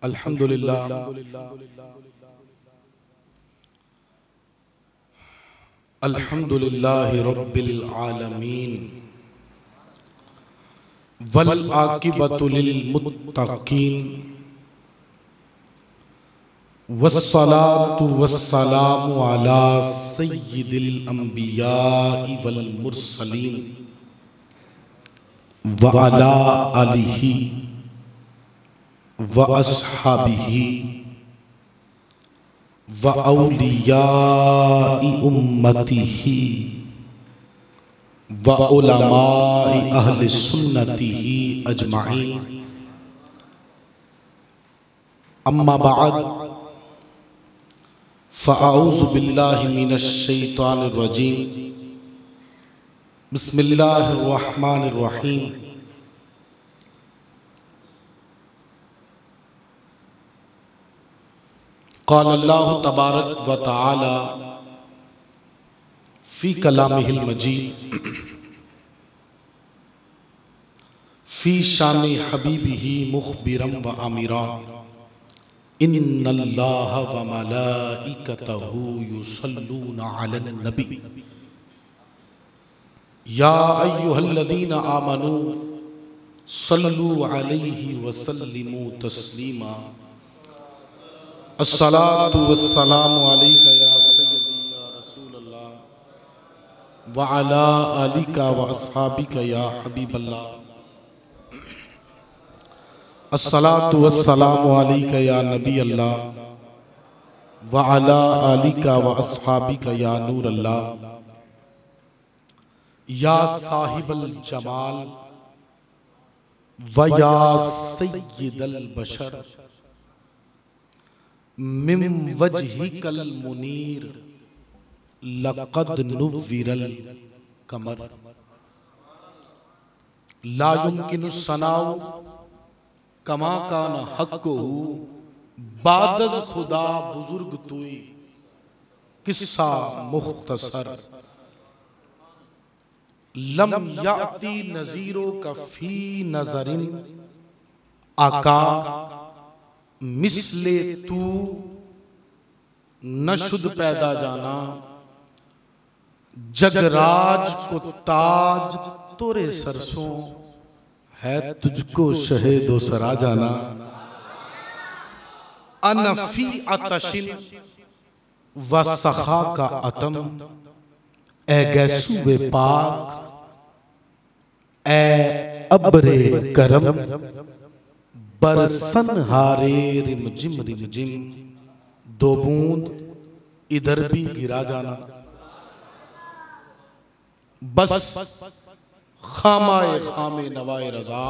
अल्हम्दुलिल्लाह अल्हम्दुलिल्लाहि रब्बिल आलमीन वल आकिबतु लिल मुत्तकीन वस्सलातु वस्सलामु अला सय्यिदिल अंबियाइ वल मुरसलीन व अला आलिहि व अस्हाबिही व औलियाई उम्मतिही व उलमाई अहले सुन्नतिही अजमाइन। अम्मा बाद फ़अऊज़ु बिल्लाहि मिनश शैतानिर रजीम। बिस्मिल्लाहिर रहमानिर रहीम। क़ाल अल्लाहु तबारक व तआला फ़ी कलामिहिल मजीद फ़ी शानि हबीबिही मुख़बिरम व आमिरा इन्नल्लाह व मलाइकतहु युसल्लूना अलन नबी या अय्युहल्लज़ीना आमनू सल्लू अलैहि व सल्लिमू तस्लीमा। अस्सलातु वस्सलामु अलैका या सय्यदी या रसूलल्लाह व अला आलिका व अस्हाबिका या हबीबल्लाह। अस्सलातु वस्सलामु अलैका या नबी अल्लाह व अला आलिका व अस्हाबिका या नूर अल्लाह। या साहिबल जमाल व या सय्यिदल बशर मिन वजहिकल मुनीर लक़द नुव्विरल कमर। ला युमकिनु सनाउ कमा कान हक़्क़ुहु बादज़ खुदा बुजुर्ग तुई किस्सा मुख्तसर। लम याती नज़ीरो कफ़ी नज़रिन आका मिसले तू न शुद्ध पैदा जाना जगराज को ताज तोरे सरसों है तुझको शहेदो सरा जाना। अनफी अतशिन व सखा का अतम ए गैसुवे पाक ए अब्रे करम बरसन हारे रिमझिम रिमझिम दो बूंद इधर भी गिरा जाना। बस खामाए खामे नवाए रजा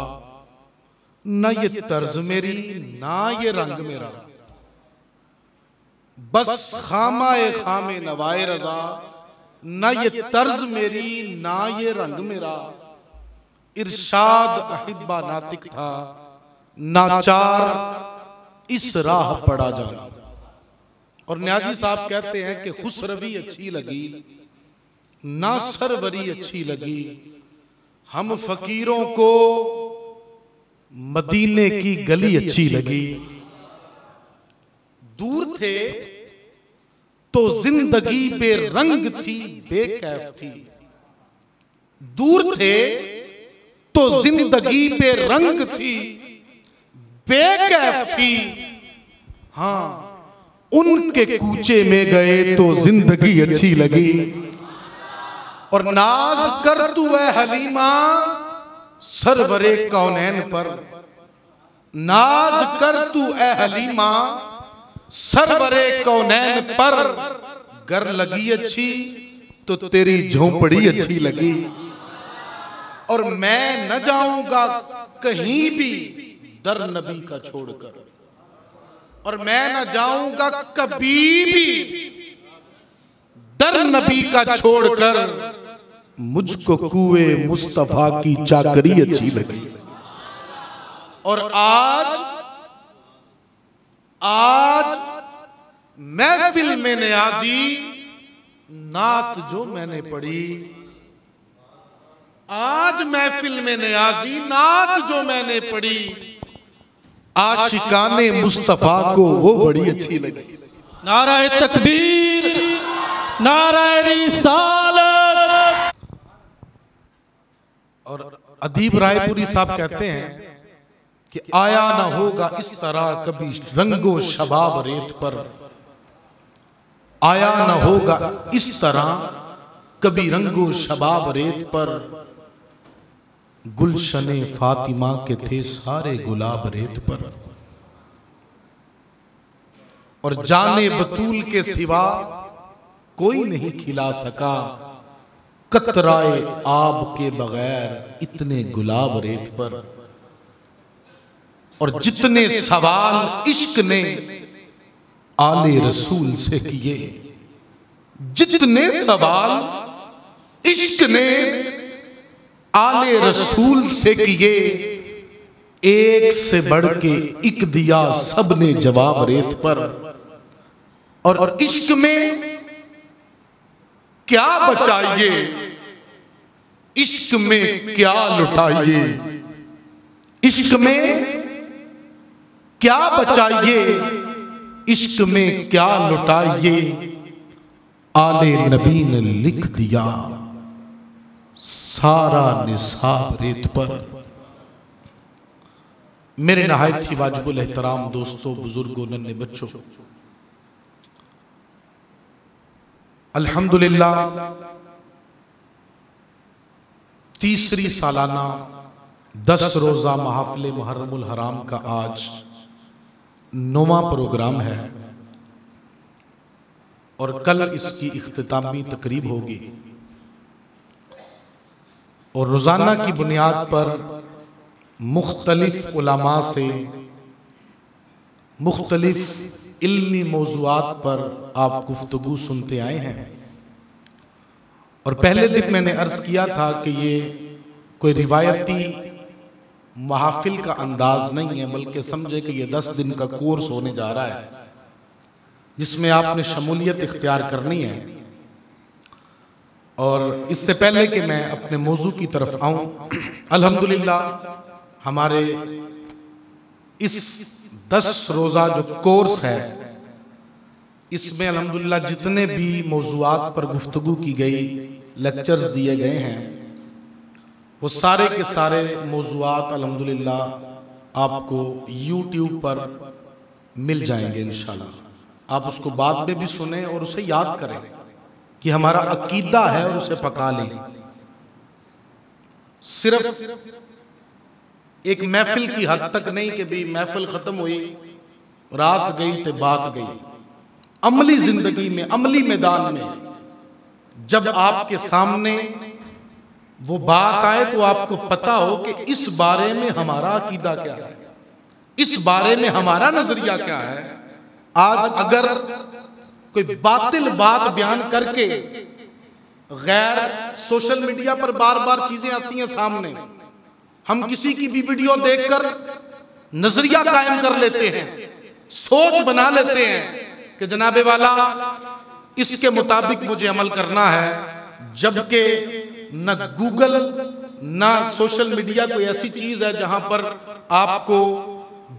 न ये तर्ज मेरी ना ये रंग मेरा। बस खामाए खामे नवाए रजा न ये तर्ज मेरी ना ये रंग मेरा। इरशाद अहिब्बा नातिक था नाचार इस राह पड़ा जाना। और न्याजी साहब कहते हैं कि खुसरवी अच्छी लगी ना सरवरी अच्छी लगी, हम फकीरों को मदीने की गली अच्छी लगी। दूर थे तो जिंदगी बेरंग थी बेकैफ थी। दूर थे तो जिंदगी बेरंग थी बेकैफ थी। हाँ उनके कूचे में गए तो जिंदगी अच्छी लगी। और नाज कर तू ऐ हलीमा सरवरे कौनैन पर। नाज कर तू ऐ हलीमा सरवरे कौनैन पर। गर लगी अच्छी तो तेरी झोंपड़ी अच्छी लगी। और मैं न जाऊंगा कहीं भी दर नबी का छोड़कर। और मैं न जाऊंगा कभी भी दर नबी का छोड़कर। मुझको कुए मुस्तफा की चाकरी अच्छी लगी। और आज महफिल में नियाजी नात जो मैंने पढ़ी। आज महफिल में नियाजी नात जो मैंने पढ़ी आशिकाने मुस्तफा को वो बड़ी अच्छी लगी। नाराए तकबीर, नाराए रिसालत। और अदीब रायपुरी साहब कहते हैं कि आया ना होगा इस तरह कभी रंगो शबाब रेत पर, आया ना होगा इस तरह कभी रंगो शबाब रेत पर, गुलशने फातिमा के थे सारे गुलाब रेत पर, और जाने बतूल के सिवा कोई नहीं खिला सका कतराए आब के बगैर इतने गुलाब रेत पर। और जितने सवाल इश्क ने आले रसूल से किए, जितने सवाल इश्क ने आले रसूल से किए, एक से बढ़ के एक दिया सबने जवाब रेत पर। और इश्क में क्या बचाइए, इश्क में क्या लुटाइए, इश्क में क्या बचाइए, इश्क में क्या लुटाइए, आले नबी ने लिख दिया सारा निसाब रेत पर। मेरे नहायत ही वाजिबुल एहतराम दोस्तों, बुजुर्गों, नन्हे बच्चों, अल्हम्दुलिल्लाह तीसरी सालाना 10 रोज़ा महफिल मुहर्रमुल हराम का आज 9वां प्रोग्राम है और कल इसकी इख्तितामी तकरीब होगी। और रोज़ाना की बुनियाद पर मुख्तलिफ उलमा से मुख्तलिफ इल्मी मौज़ूआत पर आप गुफ्तगू सुनते आए हैं। और पहले दिन मैंने अर्ज़ किया था कि ये कोई रिवायती महफिल का अंदाज नहीं है, बल्कि समझे कि ये 10 दिन का कोर्स होने जा रहा है जिसमें आपने शमूलियत इख्तियार करनी है। और इससे पहले कि मैं अपने मौजू की तरफ आऊं, अल्हम्दुलिल्लाह हमारे इस 10 रोज़ा जो कोर्स है, इसमें अल्हम्दुलिल्लाह जितने भी मौज़ूआत पर गुफ्तगू की गई, लेक्चर्स दिए गए हैं, वो सारे के सारे मौज़ूआत अल्हम्दुलिल्लाह आपको YouTube पर मिल जाएंगे इंशाल्लाह। आप उसको बाद में भी सुने और उसे याद करें कि हमारा अकीदा है और उसे पका लें। सिर्फ एक महफिल की हद तक नहीं कि भी महफिल खत्म हुई, रात गई तो बात गई। अमली जिंदगी में, अमली मैदान में जब आपके सामने वो बात आए तो आपको पता हो कि इस बारे में हमारा अकीदा क्या है, इस बारे में हमारा नजरिया क्या है। आज अगर कोई बातिल बात बयान करके, गैर सोशल मीडिया पर बार बार चीजें आती हैं सामने, हम किसी की भी वीडियो देखकर नजरिया कायम कर लेते हैं, सोच बना लेते हैं कि जनाबे वाला इसके मुताबिक मुझे अमल करना है, जबकि न गूगल न सोशल मीडिया कोई ऐसी चीज है जहां पर आपको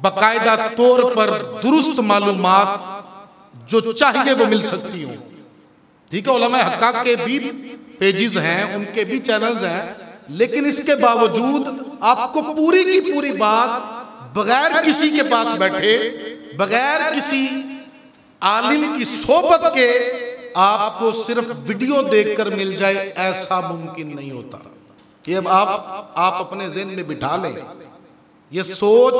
बाकायदा तौर पर दुरुस्त मालूमात जो चाहिए वो मिल सकती हो। ठीक है, उलमा हक़्क़ाक़ के भी पेजेस हैं, उनके भी चैनल्स हैं, लेकिन इसके बावजूद आपको पूरी की पूरी बात बगैर किसी के पास बैठे, बगैर किसी आलिम की सोबत के आपको सिर्फ वीडियो देखकर मिल जाए, ऐसा मुमकिन नहीं होता। ये अब आप अपने ज़हन में बिठा लें, ये सोच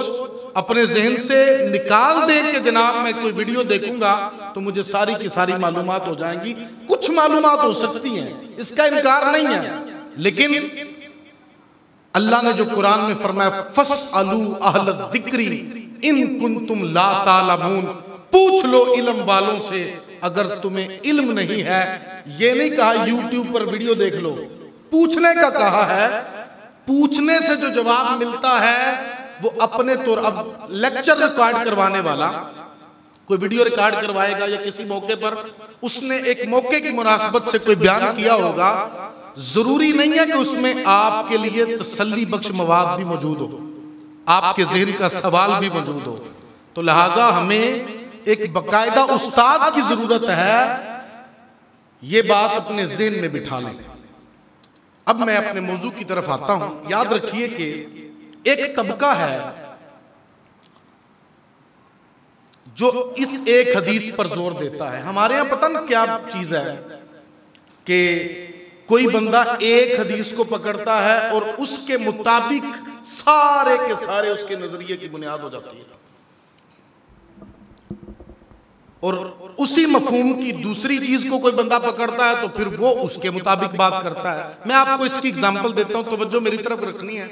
अपने जहन से निकाल दे के जनाब मैं कोई वीडियो देखूंगा तो मुझे सारी की सारी मालूमात हो जाएंगी। कुछ मालूमात हो सकती हैं, इसका इनकार नहीं है, लेकिन अल्लाह ने जो कुरान में फरमाया फस्अलू अहल ज़िक्री इन कुंतुम ला तालमून, पूछ लो इल्म वालों से अगर तुम्हें इल्म नहीं है। ये नहीं कहा यूट्यूब पर वीडियो देख लो, पूछने का कहा है। पूछने से जो जवाब मिलता है वो अपने तौर, अब लेक्चर रिकॉर्ड करवाने वाला कोई वीडियो रिकॉर्ड करवाएगा या किसी मौके पर उसने एक मौके की मुनासबत से कोई बयान किया होगा, जरूरी नहीं है कि उसमें आपके लिए तसल्ली बख्श मवाद भी मौजूद हो। आपके ज़हन का सवाल भी मौजूद हो। तो लिहाजा हमें एक बाकायदा उस्ताद की ज़रूरत है, ये बात अपने ज़हन में बिठा लें। अब मैं अपने मौजू की तरफ आता हूं। याद रखिए कि एक तबका है जो इस एक हदीस पर जोर देता है। हमारे यहां पता नहीं क्या चीज है कि कोई बंदा एक हदीस को पकड़ता है और उसके मुताबिक सारे के सारे उसके नजरिए की बुनियाद हो जाती है, और उसी मफहूम की दूसरी चीज को कोई बंदा पकड़ता है तो फिर वो उसके मुताबिक बात करता है। मैं आपको इसकी एग्जांपल देता हूं, तवज्जो मेरी तरफ रखनी है।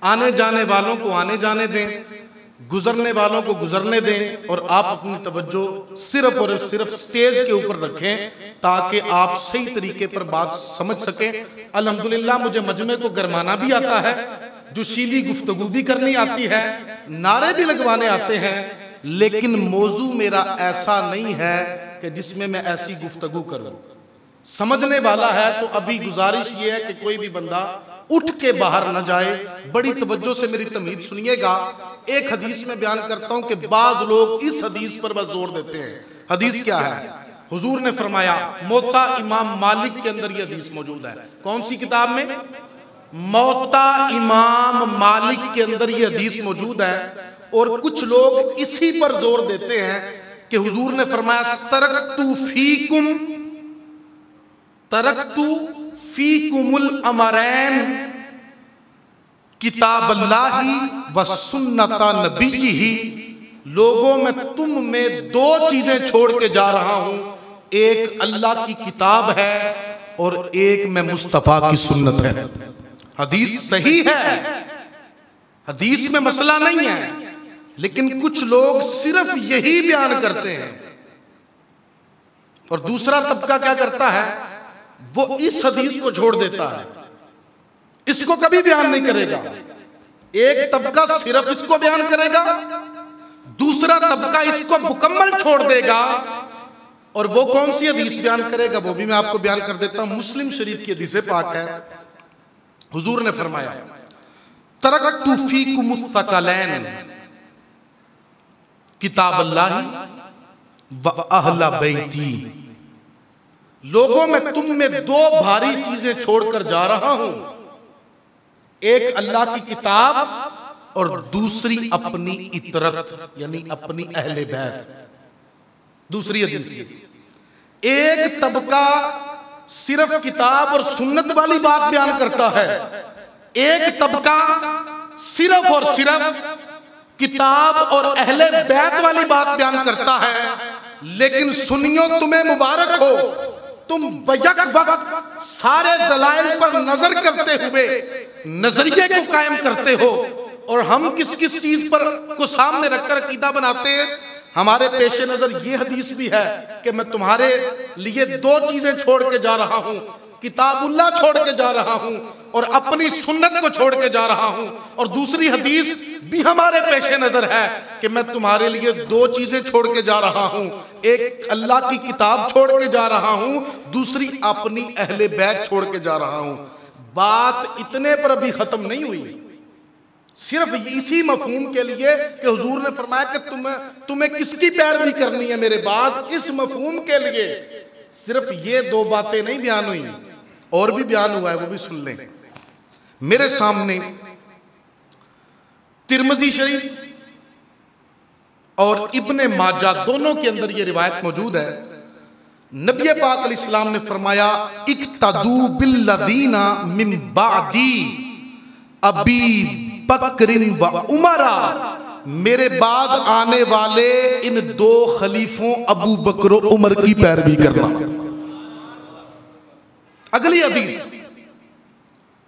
आने जाने वालों को आने जाने दें, गुजरने वालों को गुजरने दें, और आप अपनी तवज्जो सिर्फ और सिर्फ स्टेज के ऊपर रखें ताकि आप सही तरीके पर बात समझ सकें। अल्हम्दुलिल्लाह मुझे मजमे को गरमाना भी आता है, जोशीली गुफ्तगू भी करनी आती है, नारे भी लगवाने आते हैं, लेकिन मौजू मेरा ऐसा नहीं है कि जिसमें मैं ऐसी गुफ्तगू करूं। समझने वाला है तो अभी गुजारिश ये है कि कोई भी बंदा उठ के बाहर न जाए। बड़ी तवज्जो से मेरी तमीद सुनिएगा। एक हदीस में बयान करता हूं कि बाज लोग इस हदीस पर बस जोर देते हैं। हदीस क्या है? हुजूर ने फरमाया, मोता इमाम मालिक के अंदर यह हदीस मौजूद है। कौन सी किताब में? मोता इमाम मालिक के अंदर यह हदीस मौजूद है। और कुछ लोग इसी पर जोर देते हैं कि हुजूर ने फरमाया, तरक्तु फीकुमुल अमरैन किताबल्लाही व सुन्नता नबीही। लोगों में तुम में दो चीजें छोड़ के जा रहा हूं, एक अल्लाह की किताब है और एक मैं मुस्तफा की सुन्नत है। हदीस सही है, हदीस में मसला नहीं है, लेकिन कुछ लोग सिर्फ यही बयान करते हैं। और दूसरा तबका क्या करता है? वो इस हदीस को छोड़ देता है, इसको कभी बयान नहीं करेगा। एक तबका सिर्फ इसको बयान करेगा, दूसरा तबका इसको मुकम्मल छोड़ देगा। और वो कौन सी हदीस बयान करेगा वो भी मैं आपको बयान कर देता हूं। मुस्लिम शरीफ की हदीस पाक है। हुजूर ने फरमाया, तरक्तु फीकुमुस सकलैन किताबल्लाही व अहला बैती। लोगों में तुम में दो भारी चीजें छोड़कर जा रहा हूं, एक अल्लाह की किताब और दूसरी अपनी इतरत यानी अपनी अहले बैत। दूसरी हदीस की एक तबका सिर्फ किताब और सुन्नत वाली बात बयान करता है, एक तबका सिर्फ और सिर्फ किताब और अहले बैत वाली बात बयान करता है। लेकिन सुनियो, तुम्हें मुबारक हो, तुम बैक वक्त सारे दलाइल पर नजर करते हुए नजरिए को कायम करते हो। और हम किस किस चीज पर को सामने रखकर अकीदा बनाते हैं? हमारे पेशे नजर ये हदीस भी है कि मैं तुम्हारे लिए दो चीजें छोड़ के जा रहा हूं, किताबुल्लाह छोड़ के जा रहा हूं और अपनी सुन्नत को छोड़ के जा रहा हूं। और दूसरी हदीस भी हमारे पेशे नजर है कि मैं तुम्हारे लिए दो चीजें छोड़ के जा रहा हूं, एक अल्लाह की किताब छोड़ के जा रहा हूं, दूसरी अपनी अहले बैत छोड़ के जा रहा हूं। बात इतने पर अभी खत्म नहीं हुई, सिर्फ इसी मफहूम के लिए कि हुजूर ने फरमाया कि तुम्हें किसकी पैरवी करनी है मेरे बाद, इस मफहूम के लिए सिर्फ ये दो बातें नहीं बयान हुई, और भी बयान हुआ है, वो भी सुन लें। मेरे सामने तिरमिज़ी शरीफ और इब्ने माजा दोनों के अंदर ये रिवायत मौजूद है। नबी पाक अलैहिस्सलाम ने फरमाया, इक्तदू बिल्लज़ीना मिन बादी अबी बकरिन व उमरा। मेरे बाद आने वाले इन दो खलीफों अबू बकर और उमर की पैरवी करना। अगली हदीस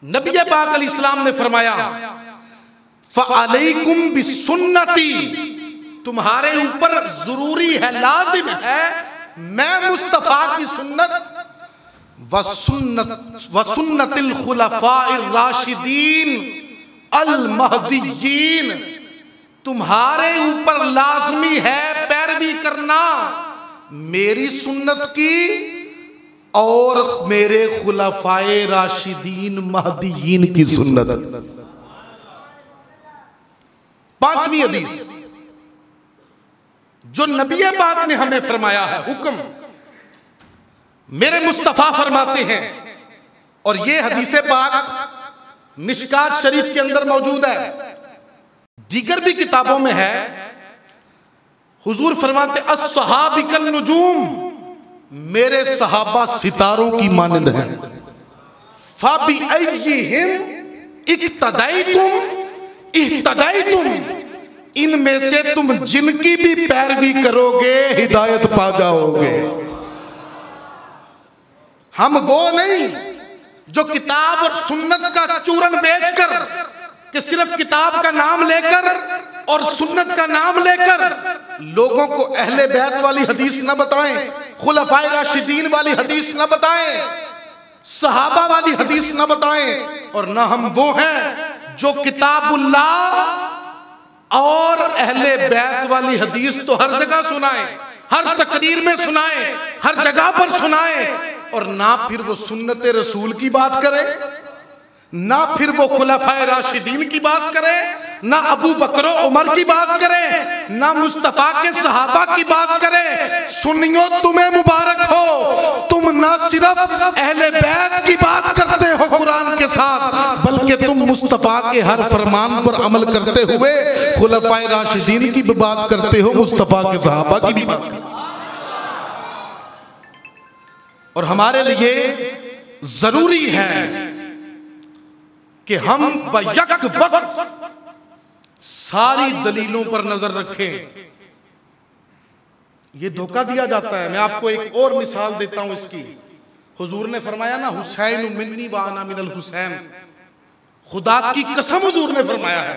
नबी पाक अलैहिस्सलाम ने फरमाया, फ़अलैकुम बिसुन्नती, तुम्हारे ऊपर जरूरी है, लाजिम है, मैं मुस्तफा की सुन्नत व सुन्नतिल खुलफाइर राशिदीन अल महदीयीन, तुम्हारे ऊपर लाजमी है पैरवी करना मेरी सुन्नत की और मेरे खुलफाए राशिदीन महदीयीन की सुन्नत। 5वीं हदीस जो नबी पाक ने हमें फरमाया है, हुक्म मेरे मुस्तफा फरमाते हैं, और ये हदीस पाक मिशकात शरीफ के अंदर मौजूद है, दीगर भी किताबों में है। हुजूर फरमाते अस्सहाबिकन नुजूम, मेरे सहाबा सितारों की मानंद हैं। फाबी अय्यिहिम इक्तदाइतुम इह्तदाइतुम, इनमें से तुम जिनकी भी पैरवी करोगे हिदायत पा जाओगे। हम वो नहीं जो किताब और सुन्नत का चूरन बेचकर कि सिर्फ किताब का नाम लेकर और सुन्नत का नाम लेकर लोगों को अहले बैत वाली हदीस न बताएं, खुलफाए राशिदीन वाली हदीस न बताएं, सहाबा वाली हदीस न बताएं, और न हम वो हैं जो किताबुल्लाह और अहले बैत वाली हदीस तो हर जगह सुनाए, हर तकरीर में सुनाए, हर जगह पर सुनाए, और ना फिर वो सुन्नत रसूल की बात करे, ना फिर वो खुलफाए राशिदीन की बात करे, ना अबू बकर उमर की बात करे, ना मुस्तफा के सहाबा की बात करे। सुनियो तुम्हें मुबारक हो, तुम ना सिर्फ अहले बैत की बात करते हो कुरान के साथ, बल्कि तुम मुस्तफा के हर फरमान पर अमल करते हुए खुलफाए राशिदीन की भी बात करते हो, मुस्तफा के सहाबा की भी बात करते हो। और हमारे लिए जरूरी है कि हम बयक वक्त सारी दलीलों पर नजर रखें। ये धोखा दिया जाता है। मैं आपको एक और मिसाल देता हूं इसकी। हुजूर ने फरमाया ना, हुसैन मिन्नी व अना मिनल हुसैन, खुदा की कसम हुजूर ने फरमाया है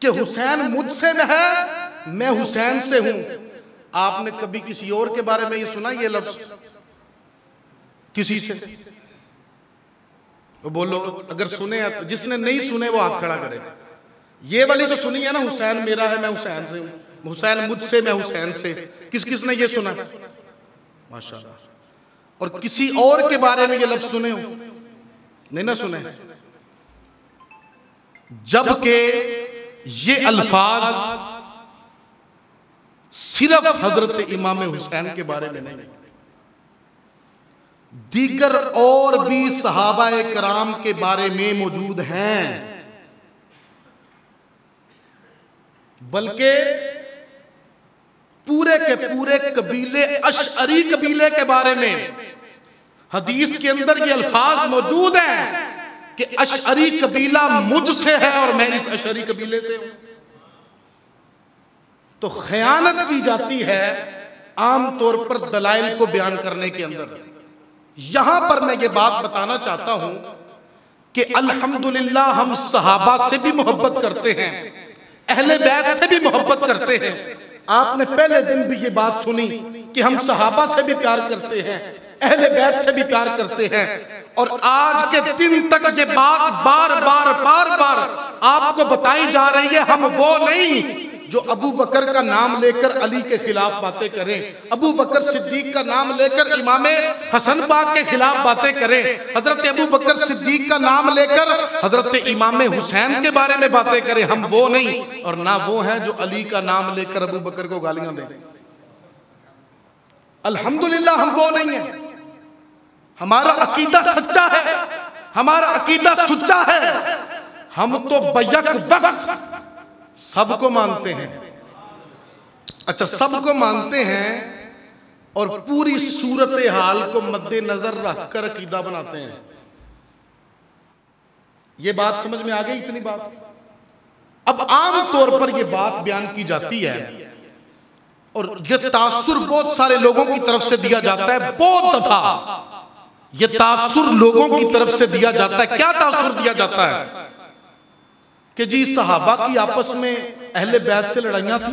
कि हुसैन मुझसे में है, मैं हुसैन से हूं। आपने कभी किसी और के बारे में ये सुना ये लफ्ज किसी से? बोलो, अगर सुने, जिसने नहीं सुने वो हाथ खड़ा करे। ये वाली तो सुनी है ना, हुसैन मेरा है मैं हुसैन से हूं, हुसैन मुझसे मैं हुसैन से। किस किस ने ये सुना? माशाअल्लाह। और किसी और के बारे में ये लफ्ज सुने हो? नहीं ना सुने। जबकि ये अल्फाज सिर्फ हजरत इमाम हुसैन के बारे में नहीं, दीगर और भी सहाबाए कराम के बारे में मौजूद हैं, बल्कि पूरे के पूरे कबीले अशअरी कबीले के बारे में हदीस के अंदर ये अल्फाज मौजूद हैं कि अशअरी कबीला मुझसे है और मैं इस अशअरी कबीले से हूं। तो खयानत की जाती है आमतौर पर दलाइल को बयान करने के अंदर। यहां पर मैं ये बात बताना चाहता हूं कि अल्हम्दुलिल्लाह हम सहाबा से भी मोहब्बत करते हैं, अहले बैत से भी मोहब्बत करते हैं। आपने पहले दिन भी ये बात सुनी कि हम सहाबा से भी प्यार करते हैं, अहले बैत से भी प्यार करते हैं, और आज के दिन तक ये बात बार बार आपको बताई जा रही है। हम वो नहीं जो अबू बकर का नाम लेकर अली के खिलाफ बातें करें, अबू बकर सिद्दीक का नाम लेकर इमाम हसन पाक के खिलाफ बातें करें, हजरत अबू बकर सिद्दीक का नाम लेकर हजरत इमाम हुसैन के बारे में बातें करें। हम वो नहीं, और ना वो हैं जो अली का नाम लेकर अबू बकर को गालियां दें। अल्हम्दुलिल्लाह हम वो नहीं है। हमारा अकीदा सच्चा है, हमारा अकीदा सच्चा है। हम तो बैक वक्त सबको मानते हैं। अच्छा, सबको मानते हैं और पूरी सूरत हाल को मद्देनजर रखकर अकीदा बनाते हैं। ये बात समझ में आ गई? इतनी बात। अब आम तौर पर यह बात बयान की जाती है और यह तासुर बहुत सारे लोगों की तरफ से दिया जाता है। बहुत दफा यह तासुर लोगों की तरफ से दिया जाता है। क्या तासुर दिया जाता है कि जी सहाबा की आपस में अहले बैत से लड़ाइयां थी,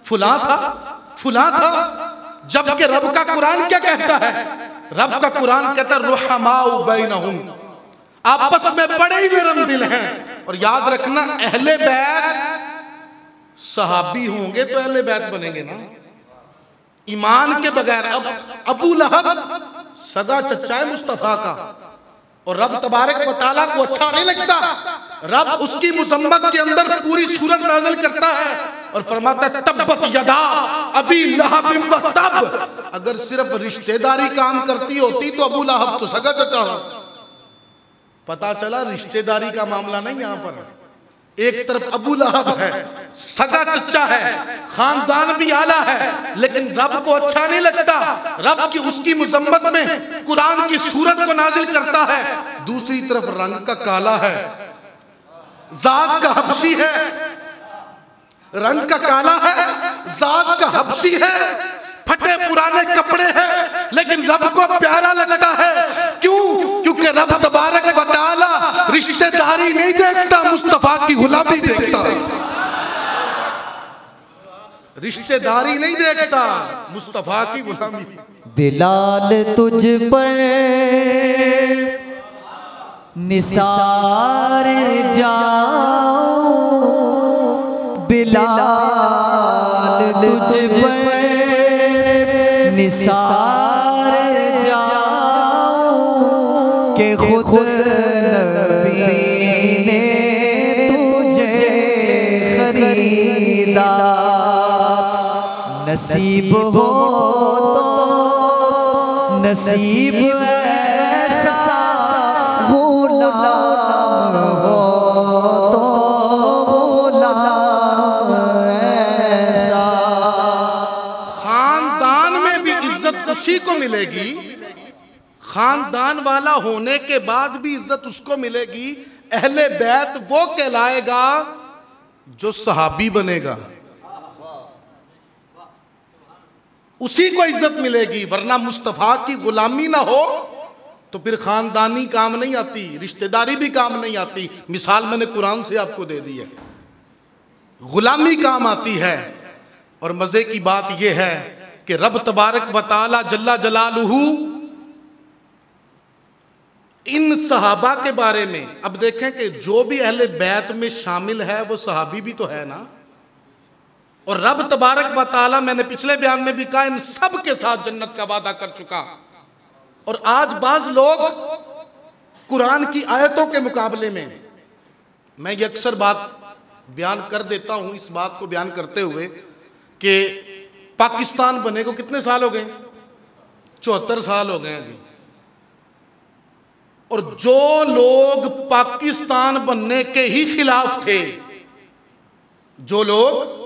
फुला था, जबकि रब का कुरान क्या कहता है? रब का कुरान कहता है रुहमाउ बैनहुम, आपस में बड़े ही नरम दिल हैं। और याद रखना, अहले बैत सहाबी होंगे तो अहले बैत बनेंगे ना, ईमान के बगैर। अब अबू लहब सगा चचा है मुस्तफा का, और रब तबारक व तआला को अच्छा नहीं लगता रब उसकी मुजम्मत के अंदर पूरी सूरत नाज़िल करता है और फरमाता है तब्बत यदा अबी लहब व तब। अगर सिर्फ रिश्तेदारी काम करती होती तो अबू लहब तो सगा चचा होता। पता चला रिश्तेदारी का मामला नहीं, यहां पर एक तरफ अबू लहब है, सगा चचा है, खानदान भी आला है, लेकिन रब को अच्छा नहीं लगता। रब की उसकी मुजम्मत में कुरान की सूरत को नाजिल करता है। दूसरी तरफ रंग का काला है, जात का हबशी है, रंग का काला है, जात का हबशी है, फटे पुराने कपड़े हैं, लेकिन रब को प्यारा लगता है। क्यों? क्योंकि रब तबारक व तआला रिश्तेदारी नहीं देखता, मुस्तफा की गुलामी देखता। रिश्तेदारी नहीं देखता, मुस्तफा की गुलामी। बिलाल तुझ पर निसार जाऊं, बिलाल तुझ पर निसार जाऊं के खुद नबी ने तुझे खरीदा। नसीब हो तो नसीब ऐसा, गुलाम हो तो गुलाम ऐसा। खानदान में भी इज्जत उसी को मिलेगी, खानदान वाला होने के बाद भी इज्जत उसको मिलेगी। अहले बैत वो कहलाएगा जो सहाबी बनेगा, उसी को इज्जत मिलेगी। वरना मुस्तफा की गुलामी ना हो तो फिर खानदानी काम नहीं आती, रिश्तेदारी भी काम नहीं आती। मिसाल मैंने कुरान से आपको दे दी है, गुलामी काम आती है। और मजे की बात यह है कि रब तबारक व तआला जल्ला जलालुहू इन सहाबा के बारे में, अब देखें कि जो भी अहले बैत में शामिल है वो सहाबी भी तो है ना। और रब तबारक व तआला, मैंने पिछले बयान में भी कहा, इन सब के साथ जन्नत का वादा कर चुका। और आज बाज लोग कुरान की आयतों के मुकाबले में, मैं ये अक्सर बात बयान कर देता हूं, इस बात को बयान करते हुए कि पाकिस्तान बने को कितने साल हो गए? 74 साल हो गए हैं जी। और जो लोग पाकिस्तान बनने के ही खिलाफ थे, जो लोग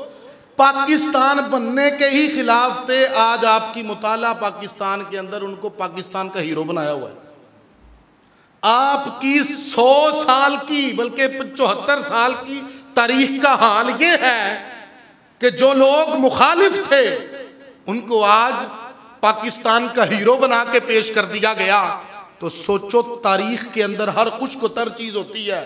पाकिस्तान बनने के ही खिलाफ थे, आज आपकी मुताला पाकिस्तान के अंदर उनको पाकिस्तान का हीरो बनाया हुआ है। आपकी 100 साल की बल्कि 75 साल की तारीख का हाल ये है कि जो लोग मुखालिफ थे उनको आज पाकिस्तान का हीरो बना के पेश कर दिया गया। तो सोचो, तारीख के अंदर हर खुश को तर चीज होती है।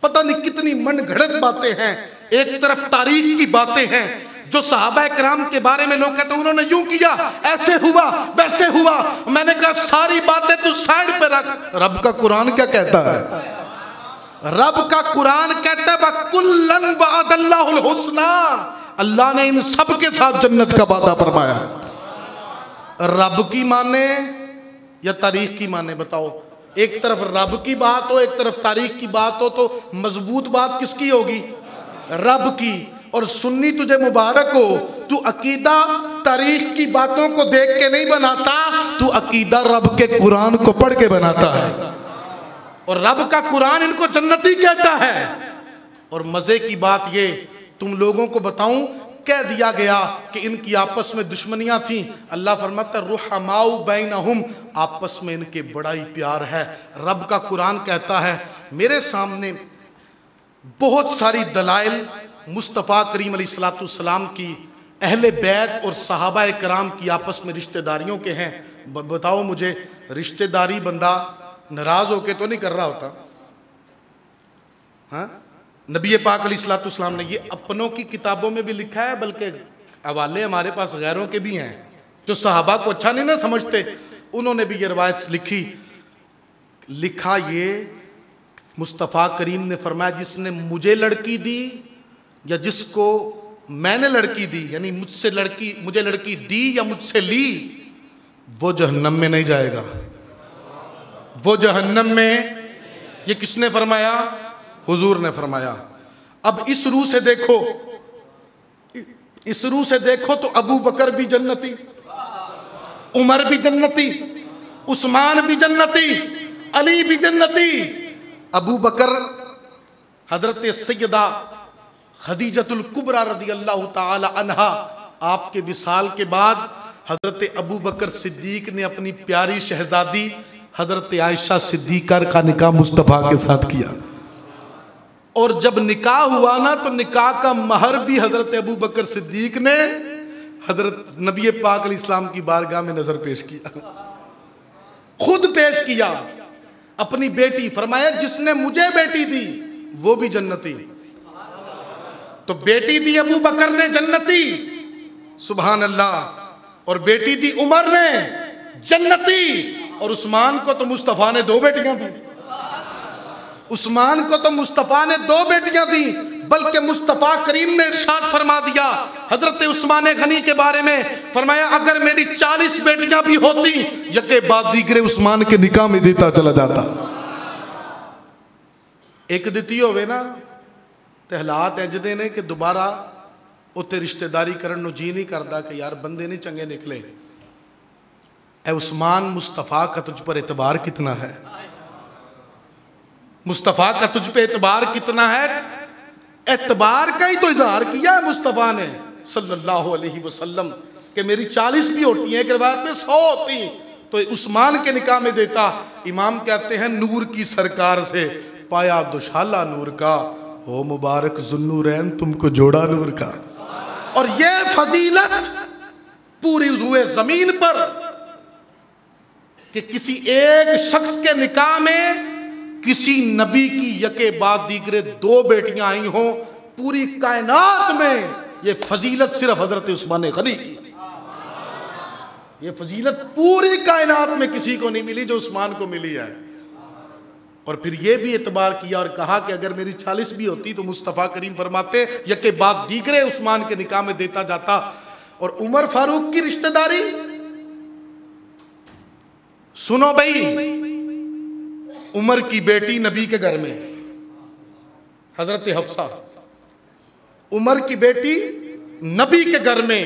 पता नहीं कितनी मनगढ़ंत बातें हैं। एक तरफ तारीख की बातें हैं जो सहाबा कराम के बारे में लोग कहते हैं उन्होंने यूं किया, ऐसे हुआ, वैसे हुआ। मैंने कहा सारी बातें तू साइड पे रख, रब का कुरान क्या कहता है? रब का कुरान कहता है वकुल्लन वअदल्लाहुल हुस्ना, अल्लाह ने इन सब के साथ जन्नत का वादा फरमाया। रब की माने या तारीख की माने? बताओ। एक तरफ रब की बात हो, एक तरफ तारीख की बात हो, तो मजबूत बात किसकी होगी? रब की। और सुन्नी तुझे मुबारक हो, तू अकीदा तारीख की बातों को देख के नहीं बनाता, तू अकीदा रब के कुरान को पढ़ के बनाता है। और रब का कुरान इनको जन्नती कहता है। और मजे की बात ये, तुम लोगों को बताऊं, कह दिया गया कि इनकी आपस में दुश्मनियां थी। अल्लाह फरमाता रुहमाउ बैनहुम, आपस में इनके बड़ा ही प्यार है। रब का कुरान कहता है, मेरे सामने बहुत सारी दलाइल मुस्तफ़ा करीम अलैहिस्सलाम की, अहले बैत और सहाबा कराम की आपस में रिश्तेदारियों के हैं। बताओ मुझे, रिश्तेदारी बंदा नाराज होके तो नहीं कर रहा होता? हाँ, नबी पाक अलैहिस्सलाम ने ये अपनों की किताबों में भी लिखा है, बल्कि हवाले हमारे पास गैरों के भी हैं जो सहाबा को अच्छा नहीं ना समझते, उन्होंने भी ये रवायत लिखा ये मुस्तफ़ा करीम ने फरमाया, जिसने मुझे लड़की दी या जिसको मैंने लड़की दी, यानी मुझे लड़की दी या मुझसे ली, वो जहन्नम में नहीं जाएगा। वो जहन्नम में, ये किसने फरमाया? हुजूर ने फरमाया अब इस रूह से देखो, इस रूह से देखो तो अबू बकर भी जन्नती, उमर भी जन्नती, उस्मान भी जन्नती, अली भी जन्नती। अबू बकर हजरत सैयदा खदीजतुल कुबरा रदियल्लाहु ताला अन्हा, आपके विसाल के बाद हजरत अबू बकर सिद्दीक ने अपनी प्यारी शहजादी हजरत आयशा सिद्दीका का निकाह मुस्तफ़ा के साथ किया। और जब निकाह हुआ ना तो निकाह का महर भी हजरत अबू बकर सिद्दीक ने हजरत नबी पाक अलैहिस्सलाम की बारगाह में नजर पेश किया, खुद पेश किया अपनी बेटी। फरमाया जिसने मुझे बेटी दी वो भी जन्नती। तो बेटी दी अबू बकर ने जन्नती, सुभान अल्लाह। और बेटी दी उमर ने जन्नती। और उस्मान को तो मुस्तफ़ा ने 2 बेटियां दी, उस्मान को तो मुस्तफ़ा ने 2 बेटियां दी। बल्कि मुस्तफ़ा करीम ने इरशाद फरमा दिया हजरत उस्मान गनी के बारे में, फरमाया अगर मेरी 40 बेटियां भी होती यके बाद दीगरे उस्मान के निकाह में देता चला जाता। एक दिती होवे ना ते हालात इंजदे ने कि दोबारा उत्ते रिश्तेदारी करन नूं जी नहीं करता कि यार बंदे नहीं चंगे निकले। ए उस्मान मुस्तफ़ा का तुझ पर एतबार कितना है, मुस्तफ़ा का तुझ पे एतबार कितना है। एतबार का ही तो इजहार किया है मुस्तफ़ा ने सल्लल्लाहु अलैहि वसल्लम कि मेरी 40 भी होती हैं, एक रिवायत में 100 होती तो उस्मान के निकाह में देता। इमाम कहते हैं नूर की सरकार से पाया दुशाला नूर का, हो मुबारक जुन्नूरैन तुमको जोड़ा नूर का। और ये फजीलत पूरी हुए जमीन पर कि किसी एक शख्स के निकाह में किसी नबी की यके बाद दीगरे 2 बेटियां आई हों, पूरी कायनात में ये फजीलत सिर्फ हजरत उस्मान गनी की। ये फजीलत पूरी कायनात में किसी को नहीं मिली जो उस्मान को मिली है। और फिर ये भी एतबार किया और कहा कि अगर मेरी 40 भी होती तो मुस्तफ़ा करीम फरमाते यके बाद दीगरे उस्मान के निकाह में देता जाता। और उमर फारूक की रिश्तेदारी सुनो भाई, उमर की बेटी नबी के घर में हजरत हफ्सा, उमर की बेटी नबी के घर में,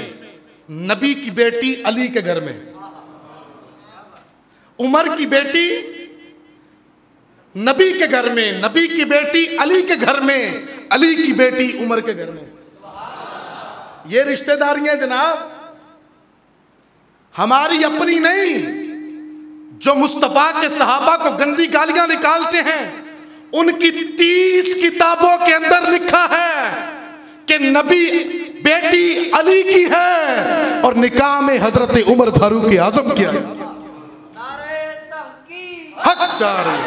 नबी की बेटी अली के घर में, उमर की बेटी नबी के घर में, नबी की बेटी अली के घर में, अली की बेटी उमर के घर में। ये रिश्तेदारियां जनाब हमारी अपनी नहीं। जो मुस्तफ़ा के सहाबा को गंदी गालियां निकालते हैं उनकी 30 किताबों के अंदर लिखा है कि नबी बेटी अली की है और निकाह में हजरत उमर फारूक आजम किया। हक जारी,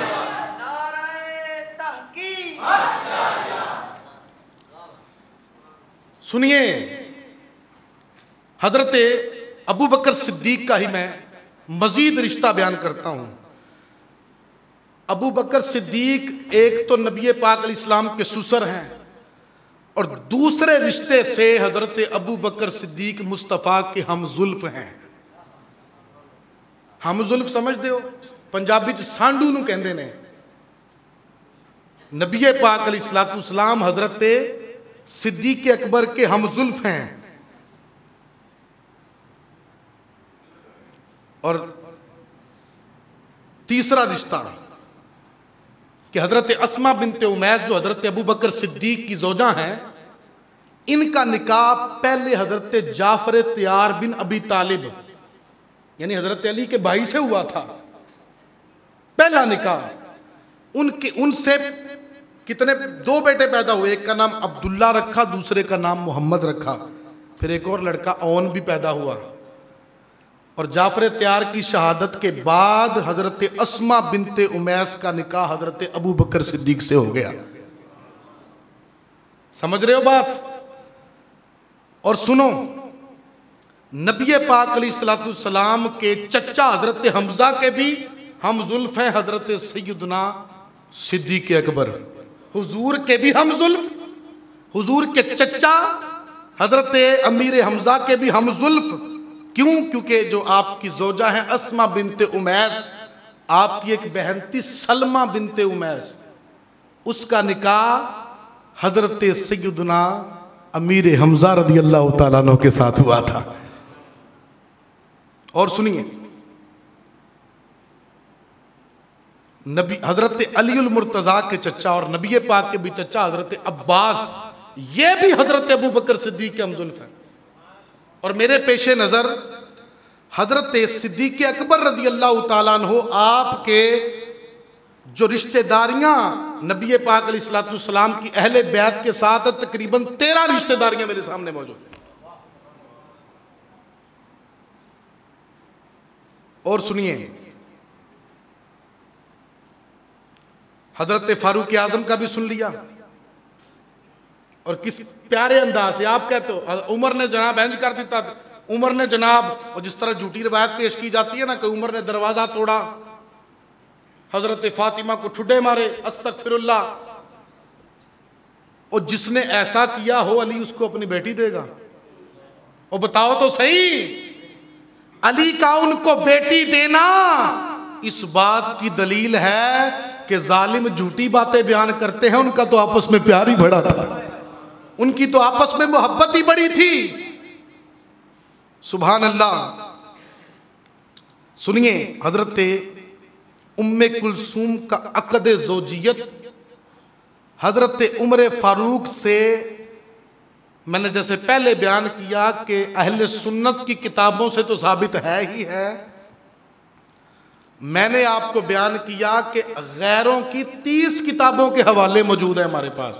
सुनिए हजरत अबू बकर सिद्दीक का ही मैं मजीद रिश्ता बयान करता हूं। अबू बकर सिद्दीक एक तो नबी पाक अलैहिस्सलाम के ससुर हैं और दूसरे रिश्ते से हजरत अबू बकर सिद्दीक मुस्तफ़ा के हमजुल्फ हैं। हमजुल्फ समझते हो, पंजाबी च सांडू नूं कहंदे ने। नबी पाक अलैहिस्सलाम हजरत सिद्दीक अकबर के हमजुल्फ हैं। और तीसरा रिश्ता कि हजरत अस्मा बिनते उमैस जो हजरत अबू बकर सिद्दीक की जोजा हैं, इनका निकाह पहले हजरत जाफर तैयार बिन अबी तालिब यानी हजरत अली के भाई से हुआ था। पहला निकाह उनसे कितने 2 बेटे पैदा हुए, एक का नाम अब्दुल्ला रखा, दूसरे का नाम मोहम्मद रखा। फिर एक और लड़का ओन भी पैदा हुआ। और जाफर तैयार की शहादत के बाद हजरत अस्मा बिनते उमैस का निकाह हजरत अबू बकर सिद्दीक से हो गया। समझ रहे हो बात? और सुनो, नबी पाक अलैहिस्सलाम के चचा हजरत हमजा के भी हम जुल्फ हैं हजरत सैयदना सिद्दीक अकबर। हुजूर के भी हम जुल्फ, हुजूर के चचा हजरत अमीर हमजा के भी हम जुल्फ। क्यों? क्योंकि जो आपकी जोजा है अस्मा बिनते उमैस, आपकी एक बहन थी सलमा बिनते उमैस, उसका निकाह हजरत सैयदना अमीर हमजा रदी अल्लाह तआला अन्हु के साथ हुआ था। और सुनिए, नबी हजरत अलीउल मुर्तजा के चचा और नबी पाक के भी चचा हजरत अब्बास, ये भी हजरत अबू बकर सिद्दीक के हमजुल्फ हैं। और मेरे पेशे नजर हजरत सिद्दीक अकबर रदी अल्लाह तआला अन्हु आपके जो रिश्तेदारियां नबी पाक अलैहिस्सलाम की अहले बैत के साथ तकरीबन 13 रिश्तेदारियां मेरे सामने मौजूद हैं। और सुनिए, हजरत फारूक आजम का भी सुन लिया। और किस प्यारे अंदाज से आप कहते हो उमर ने जनाब इंज कर दिता, उमर ने जनाब, और जिस तरह झूठी रवायत पेश की जाती है ना कि उमर ने दरवाजा तोड़ा, हजरत फातिमा को ठुड्डे मारे, अस्तगफिरुल्लाह। और जिसने ऐसा किया हो अली उसको अपनी बेटी देगा? और बताओ तो सही, अली का उनको बेटी देना इस बात की दलील है कि जालिम झूठी बातें बयान करते हैं, उनका तो आपस में प्यार ही बड़ा था, उनकी तो आपस में मोहब्बत ही बड़ी थी। सुभान अल्लाह। सुनिए, हजरत उम्मे कुलसूम का अक़द ज़ौजियत हजरत उमर फारूक से, मैंने जैसे पहले बयान किया कि अहले सुन्नत की किताबों से तो साबित है ही है। मैंने आपको बयान किया कि गैरों की 30 किताबों के हवाले मौजूद है हमारे पास,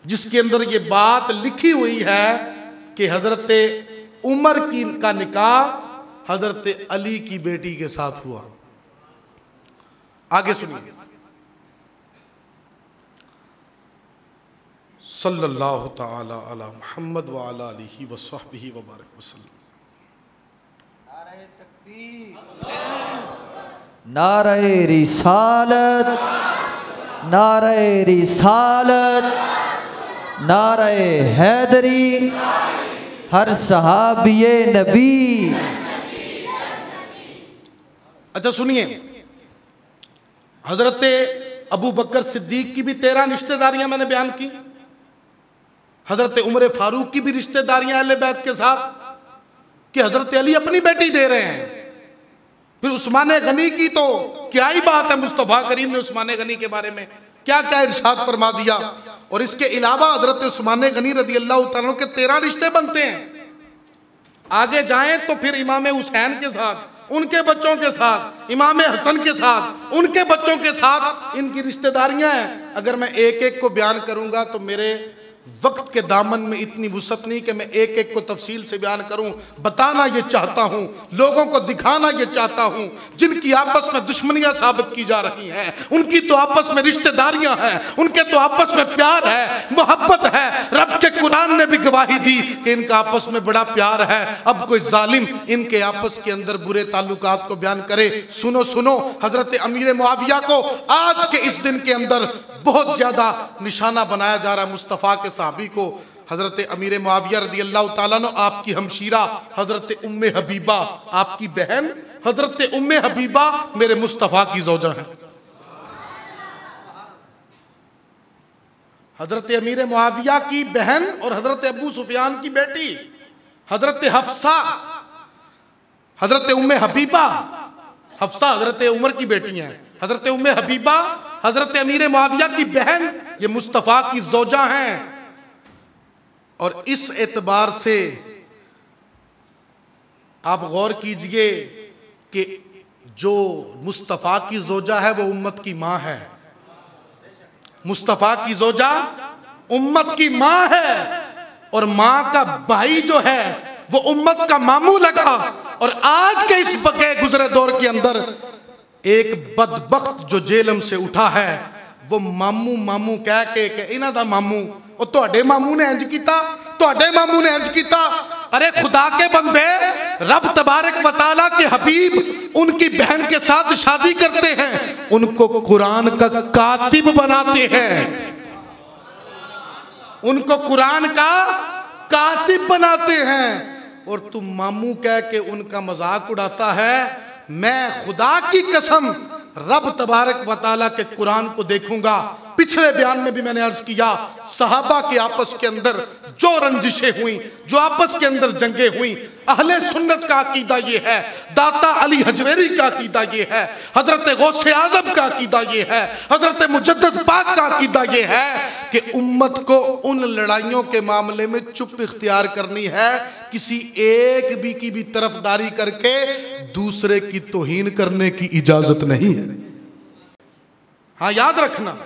जिसके अंदर ये बात लिखी हुई है कि हजरत उमर का निकाह हजरत अली की बेटी के साथ हुआ। आगे सुनिए, सल्लल्लाहु तआला अला मुहम्मद व अला आलिहि व सहबिहि व बारक वसल्लम। नारे तकबीर, नारे रिसालत, नारे रिसालत, नारे हैदरी, हर सहाबिये नबी। अच्छा सुनिए, हजरत अबू बकर सिद्दीक की भी 13 रिश्तेदारियां मैंने बयान की, हजरत उमर फारूक की भी रिश्तेदारियां अहले बैत के साथ कि हजरत अली अपनी बेटी दे रहे हैं। फिर उस्मान गनी की तो क्या ही बात है, मुस्तफ़ा करीम ने उस्मान गनी के बारे में क्या क्या इरशाद फरमा दिया। और इसके अलावा हजरत उस्मान गनी रदी अल्लाह तआला के 13 रिश्ते बनते हैं। आगे जाएं तो फिर इमाम हुसैन के साथ, उनके बच्चों के साथ, इमाम हसन के साथ, उनके बच्चों के साथ इनकी रिश्तेदारियां हैं। अगर मैं एक एक को बयान करूंगा तो मेरे वक्त के दामन में इतनी वुसअत नहीं कि मैं एक एक को तफसील से बयान करूं। बताना ये चाहता हूं, लोगों को दिखाना ये चाहता हूं, जिनकी आपस में दुश्मनियां साबित की जा रही हैं, उनकी तो आपस में रिश्तेदारियां हैं, उनके तो आपस में प्यार है, मोहब्बत है। रब के कुरान ने भी गवाही दी कि इनका आपस में बड़ा प्यार है। अब कोई जालिम इनके आपस के अंदर बुरे ताल्लुकात को बयान करे। सुनो सुनो, हजरत अमीर मुआविया को आज के इस दिन के अंदर बहुत ज्यादा निशाना बनाया जा रहा है। मुस्तफ़ा के साहबी को हजरत अमीर मुआविया रदी अल्लाह तआला अन्हु, आपकी हमशीरा हजरत उम्मे हबीबा, आपकी बहन हजरत उम्मे हबीबा मेरे मुस्तफ़ा की ज़ौजा है। हजरत अमीर मुआविया की बहन और हजरत अबू सुफियान की बेटी हजरत हफ्सा, हजरत उम्मे हबीबा, हफ्सा हजरत उमर की बेटी हैं, हजरत उम्मे हबीबा हजरत अमीर मुआविया की बहन, ये मुस्तफ़ा की ज़ौजा हैं। और इस एतबार से आप गौर कीजिए कि जो मुस्तफ़ा की ज़ौजा है वो उम्मत की माँ है। मुस्तफ़ा की ज़ौजा उम्मत की माँ है, और माँ का भाई जो है वो उम्मत का मामू लगा। और आज के इस बगे गुजरे दौर के अंदर एक बदबख्त जो जेलम से उठा है, वो मामू मामू कह के इन्हां दा मामू, और तुहाडे मामू ने इंज कीता, तुहाडे मामू ने इंज कीता। अरे खुदा के बंदे, रब तबारक व तआला के हबीब उनकी बहन के साथ शादी करते हैं, उनको कुरान का कातिब बनाते हैं, उनको कुरान का कातिब बनाते हैं, और तुम मामू कह के उनका मजाक उड़ाता है। मैं खुदा की कसम रब तबारक व तआला के कुरान को देखूंगा, पिछले बयान में भी मैंने अर्ज किया, सहाबा के आपस के अंदर जो रंजिशें हुई, जो आपस के अंदर जंगें हुई, अहले सुन्नत का अकीदा ये है, दाता अली हजवेरी का अकीदा ये है, हजरत गौसे आजम का अकीदा ये है, हजरत मुजद्दद पाक का अकीदा ये है कि उम्मत को उन लड़ाइयों के मामले में चुप इख्तियार करनी है, किसी एक भी की भी तरफदारी करके दूसरे की तौहीन करने की इजाजत नहीं है। हाँ याद रखना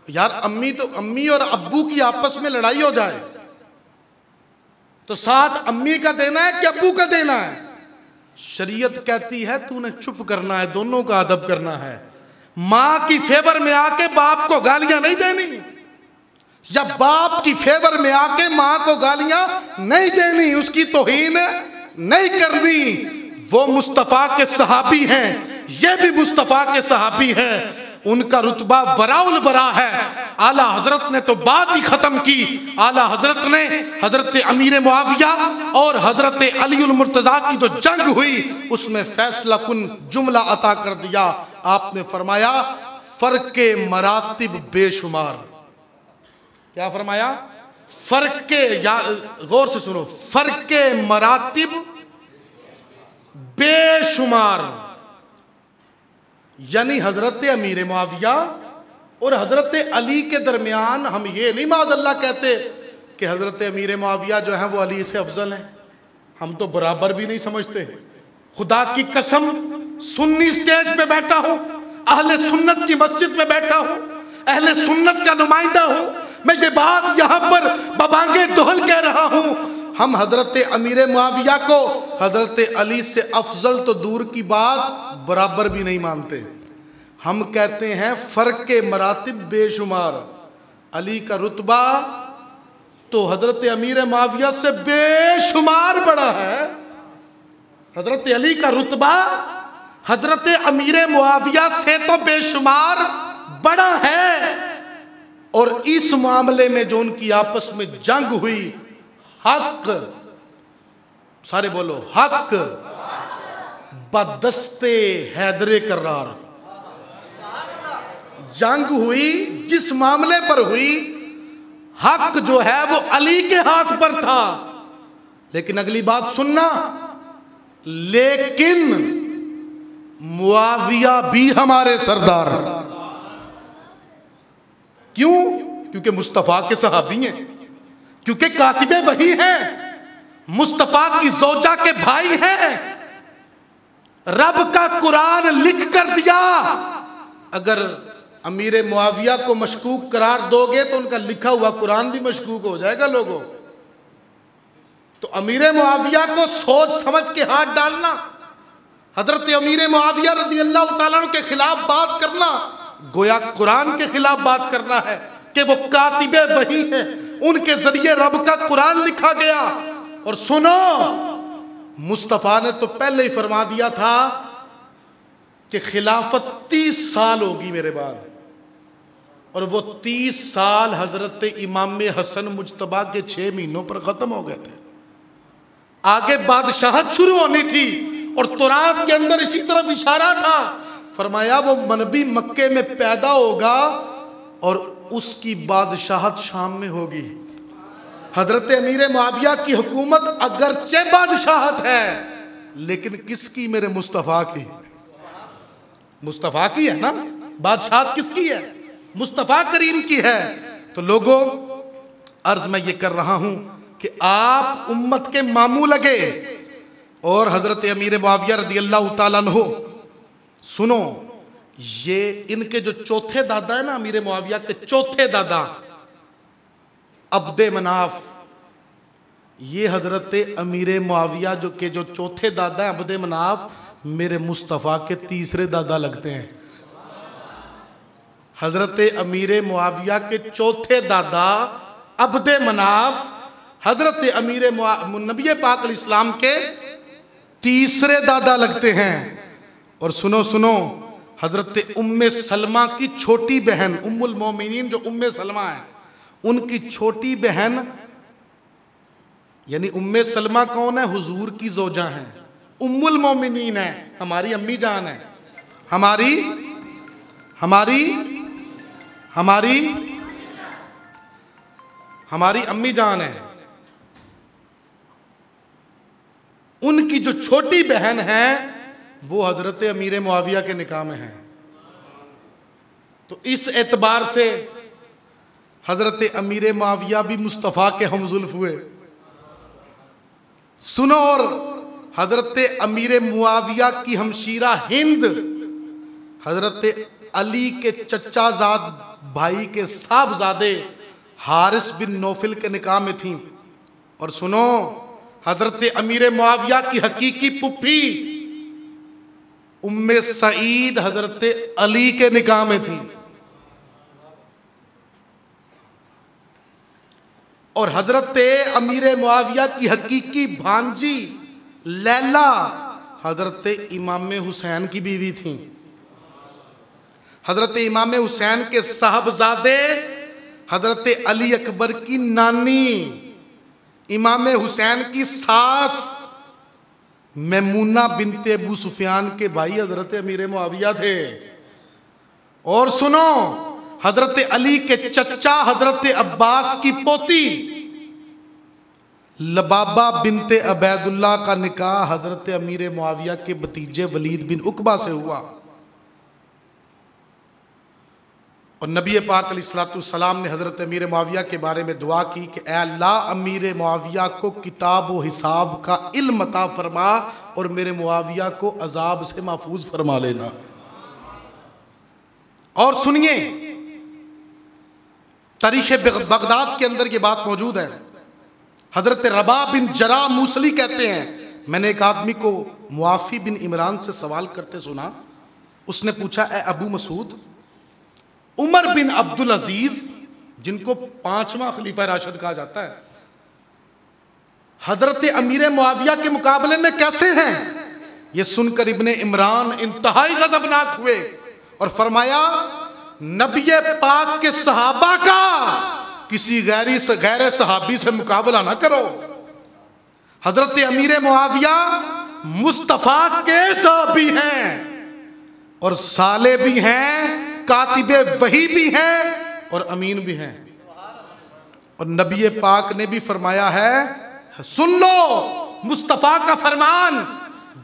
यार, अम्मी और अब्बू की आपस में लड़ाई हो जाए तो साथ अम्मी का देना है कि अब्बू का देना है? शरीयत कहती है तूने चुप करना है, दोनों का अदब करना है। मां की फेवर में आके बाप को गालियां नहीं देनी, या बाप की फेवर में आके मां को गालियां नहीं देनी, उसकी तौहीन नहीं करनी। वो मुस्तफा के सहाबी हैं, ये भी मुस्तफा के सहाबी हैं, उनका रुतबा वराउल वरा है। आला हजरत ने तो बात ही खत्म की। आला हजरत ने हजरत अमीर मुआविया और हजरत अलीउल मुर्तजा की जो जंग हुई उसमें फैसला कुन जुमला अता कर दिया। आपने फरमाया फर्क के मरातिब बेशुमार। क्या फरमाया? फर्क के, या गौर से सुनो, फर्क के मरातिब बेशुमार, यानी हजरत अमीर मुआविया और हजरत अली के दरमियान हम ये नहीं माज़अल्लाह कहते कि हजरत अमीर मुआविया जो है वो अली से अफजल हैं, हम तो बराबर भी नहीं समझते। खुदा की कसम, सुन्नी स्टेज पे बैठा हूं, अहले सुन्नत की मस्जिद में बैठा हूं, अहले सुन्नत का नुमाइंदा हूं, मैं ये बात यहां पर बबांगे दोहल कह रहा हूं, हम हजरत अमीर मुआविया को हजरत अली से अफजल तो दूर की बात बराबर भी नहीं मानते। हम कहते हैं फर्क के मरातिब बेशुमार, अली का रुतबा तो हजरत अमीर मुआविया से बेशुमार बड़ा है। हजरत अली का रुतबा हजरत अमीर मुआविया से तो बेशुमार बड़ा है। और इस मामले में जो उनकी आपस में जंग हुई, हक, सारे बोलो हक, बदस्ते हैदरे करार जंग हुई, जिस मामले पर हुई हक जो है वो अली के हाथ पर था। लेकिन अगली बात सुनना, लेकिन मुआविया भी हमारे सरदार। क्यों? क्योंकि मुस्तफा के सहाबी हैं, क्योंकि कातिबे वही हैं, मुस्तफा की जोजा के भाई हैं, रब का कुरान लिख कर दिया। अगर अमीर मुआविया को मशकूक करार दोगे तो उनका लिखा हुआ कुरान भी मशकूक हो जाएगा लोगों। तो अमीर मुआविया को सोच समझ के हाथ डालना, हजरत अमीर मुआविया रज़ी अल्लाह तआला अन्हु के खिलाफ बात करना, गोया कुरान के खिलाफ बात करना है कि वो कातिबे वही हैं, उनके जरिए रब का कुरान लिखा गया। और सुनो, मुस्तफा ने तो पहले ही फरमा दिया था कि खिलाफत 30 साल होगी मेरे बाद, और वो 30 साल हजरत इमाम हसन मुजतबा के 6 महीनों पर खत्म हो गए थे। आगे बादशाहत शुरू होनी थी और तुरात के अंदर इसी तरफ इशारा था। फरमाया वो मनबी मक्के में पैदा होगा और उसकी बादशाहत शाम में होगी। हजरत अमीर मुआविया की हुकूमत अगरचे बादशाहत है, लेकिन किसकी? मेरे मुस्तफ़ा की। मुस्तफ़ा की है ना बादशाहत, किसकी है? मुस्तफ़ा करीम की है। तो लोगों, अर्ज मैं ये कर रहा हूं कि आप उम्मत के मामू लगे। और हजरत अमीर मुआविया रज़ी अल्लाह तआला अन्हु, सुनो, ये इनके जो चौथे दादा है ना, अमीर मुआविया के चौथे दादा अब्दे मनाफ, ये हजरत अमीर मुआविया जो चौथे दादा है अब्दे मनाफ, मेरे मुस्तफ़ा के तीसरे दादा लगते हैं। हजरत अमीर मुआविया के चौथे दादा अब्दे मनाफ हजरत अमीर नबी पाक अलैहिस्सलाम के तीसरे दादा लगते हैं। और सुनो सुनो, हजरत उम्मे सलमा की छोटी बहन, उम्मुल मोमिनीन जो उम्मे सलमा है, उनकी छोटी बहन, यानी उम्मे सलमा कौन है? हुजूर की जोजा है, उम्मुल मोमिनीन है, हमारी अम्मी जान है, हमारी हमारी अम्मी जान है, उनकी जो छोटी बहन है वो हजरत अमीर मुआविया के निकाह में है। तो इस एतबार से हजरत अमीर मुआविया भी मुस्तफ़ा के हमजुल्फ हुए। सुनो, और हजरत अमीर मुआविया की हमशीरा हिंद हजरत अली के चचाजाद भाई के साहबजादे हारिस बिन नौफिल के निकाह में थी। और सुनो, हजरत अमीर मुआविया की हकीकी पुप्पी उम्मे सईद हजरत अली के निकाह में थी। और हजरत अमीर मुआविया की हकीकी भांजी लैला हजरत इमाम हुसैन की बीवी थी। हजरत इमाम हुसैन के साहबजादे हजरत अली अकबर की नानी इमाम हुसैन की सास मैमूना बिनते अबू सुफियान के भाई हजरत अमीर मुआविया थे। और सुनो, हजरत अली के चचा हजरत अब्बास की पोती लबाबा बिनते अबैदुल्ला का निकाह हजरत अमीर मुआविया के भतीजे वलीद बिन उकबा से हुआ। और नबी पाक अलैहिस्सलाम ने हजरत अमीर मुआविया के बारे में दुआ की कि ऐ अल्लाह, अमीर मुआविया को किताब व हिसाब का इल्म अता फरमा और मेरे मुआविया को अजाब से महफूज फरमा लेना। और सुनिए, तारीख बगदाद के अंदर ये बात मौजूद है। हजरत रबा बिन जरा मूसली कहते हैं, मैंने एक आदमी को मुआफी बिन इमरान से सवाल करते सुना। उसने पूछा, ए अबू मसूद, उमर बिन अब्दुल अजीज, जिनको 5वां खलीफा राशिद कहा जाता है, हजरत अमीर मुआविया के मुकाबले में कैसे हैं? ये सुनकर इब्ने इमरान इंतहाई गजबनाक हुए और फरमाया, नबी पाक के सहाबा का किसी गैर सहाबी से मुकाबला ना करो। हजरत अमीर मुआविया मुस्तफा के सहाबी हैं और साले भी हैं, कातिबे वही भी हैं और अमीन भी हैं। और नबी पाक ने भी फरमाया है, सुन लो मुस्तफा का फरमान,